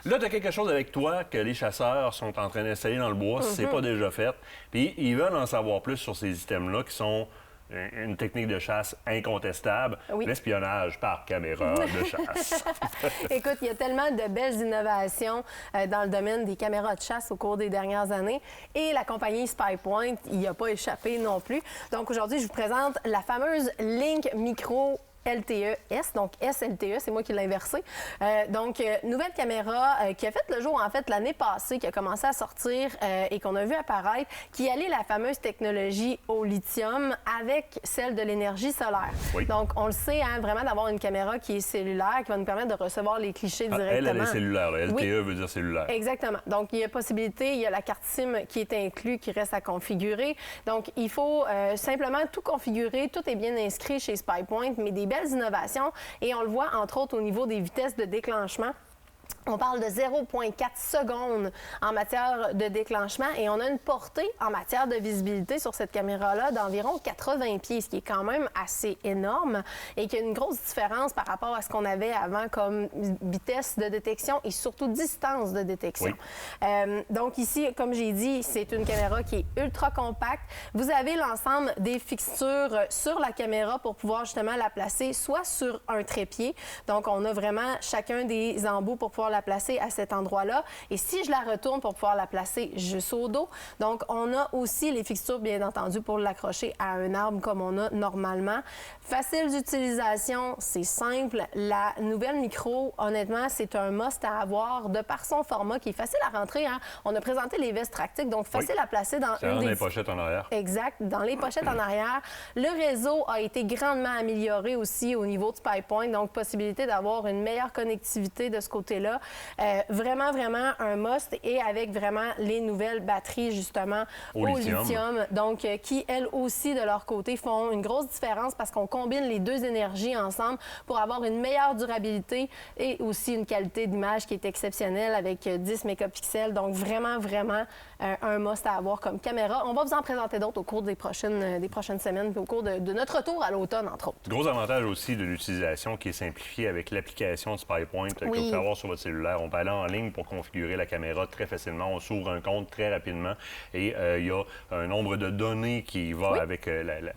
Là, tu as quelque chose avec toi que les chasseurs sont en train d'installer dans le bois, si c'est pas déjà fait. Puis ils veulent en savoir plus sur ces items-là qui sont une technique de chasse incontestable, l'espionnage par caméra de chasse. Écoute, il y a tellement de belles innovations dans le domaine des caméras de chasse au cours des dernières années et la compagnie SpyPoint n'y a pas échappé non plus. Donc aujourd'hui, je vous présente la fameuse Link Micro LTE-S, donc SLTE, c'est moi qui l'ai inversé. Nouvelle caméra qui a fait le jour, en fait, l'année passée, qui a commencé à sortir et qu'on a vu apparaître, qui allie la fameuse technologie au lithium avec celle de l'énergie solaire. Oui. Donc, on le sait, hein, vraiment d'avoir une caméra qui est cellulaire, qui va nous permettre de recevoir les clichés directement. Elle est cellulaire. Là. LTE veut dire cellulaire. Exactement. Donc, il y a possibilité, il y a la carte SIM qui est inclue, qui reste à configurer. Donc, il faut simplement tout configurer. Tout est bien inscrit chez SpyPoint, mais des belles innovations et on le voit entre autres au niveau des vitesses de déclenchement. On parle de 0,4 secondes en matière de déclenchement et on a une portée en matière de visibilité sur cette caméra-là d'environ 80 pieds, ce qui est quand même assez énorme et qui a une grosse différence par rapport à ce qu'on avait avant comme vitesse de détection et surtout distance de détection. Oui. Donc ici, comme j'ai dit, c'est une caméra qui est ultra compacte. Vous avez l'ensemble des fixtures sur la caméra pour pouvoir justement la placer soit sur un trépied. Donc on a vraiment chacun des embouts pour pouvoir la placer à cet endroit-là. Et si je la retourne pour pouvoir la placer juste au dos, donc on a aussi les fixtures, bien entendu, pour l'accrocher à un arbre comme on a normalement. Facile d'utilisation, c'est simple. La nouvelle micro, honnêtement, c'est un must à avoir de par son format qui est facile à rentrer. Hein. On a présenté les vestes tractiques, donc facile à placer dans une des pochettes en arrière. Exact, dans les pochettes en arrière. Le réseau a été grandement amélioré aussi au niveau de SpyPoint, donc possibilité d'avoir une meilleure connectivité de ce côté-là. Vraiment, vraiment un must et avec vraiment les nouvelles batteries, justement, au lithium. Donc, qui, elles aussi, de leur côté, font une grosse différence parce qu'on combine les deux énergies ensemble pour avoir une meilleure durabilité et aussi une qualité d'image qui est exceptionnelle avec 10 mégapixels. Donc, vraiment, vraiment un must à avoir comme caméra. On va vous en présenter d'autres au cours des prochaines semaines puis au cours de notre retour à l'automne, entre autres. Gros avantage aussi de l'utilisation qui est simplifiée avec l'application de SpyPoint que vous pouvez avoir sur votre cellulaire. On peut aller en ligne pour configurer la caméra très facilement. On s'ouvre un compte très rapidement et il y a un nombre de données qui va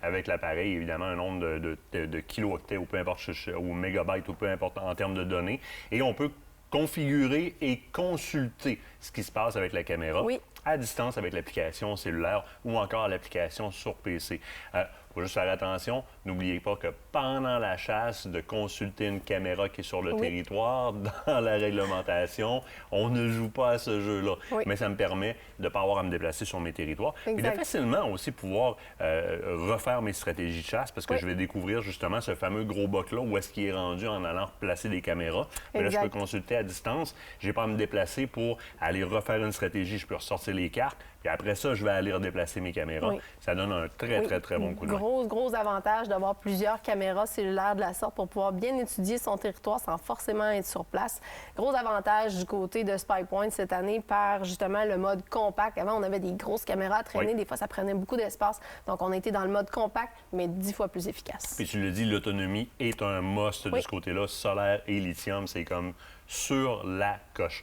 avec l'appareil, évidemment, un nombre de kilooctets ou peu importe, ou mégabytes ou peu importe en termes de données. Et on peut configurer et consulter ce qui se passe avec la caméra à distance avec l'application cellulaire ou encore l'application sur PC. Il faut juste faire attention, n'oubliez pas que pendant la chasse, de consulter une caméra qui est sur le territoire, dans la réglementation, on ne joue pas à ce jeu-là. Mais ça me permet de ne pas avoir à me déplacer sur mes territoires. Et de facilement aussi pouvoir refaire mes stratégies de chasse parce que je vais découvrir justement ce fameux gros boc-là où est-ce qu'il est rendu en allant placer des caméras. Mais là, je peux consulter à distance. Je n'ai pas à me déplacer pour aller refaire une stratégie. Je peux ressortir les cartes. Puis après ça, je vais aller redéplacer mes caméras. Ça donne un très bon coup de main. Gros avantage d'avoir plusieurs caméras cellulaires de la sorte pour pouvoir bien étudier son territoire sans forcément être sur place. Gros avantage du côté de SpyPoint cette année par justement le mode compact. Avant, on avait des grosses caméras à traîner. Des fois, ça prenait beaucoup d'espace. Donc, on était dans le mode compact, mais 10 fois plus efficace. Puis tu le dis, l'autonomie est un must de ce côté-là. Solaire et lithium, c'est comme sur la coche.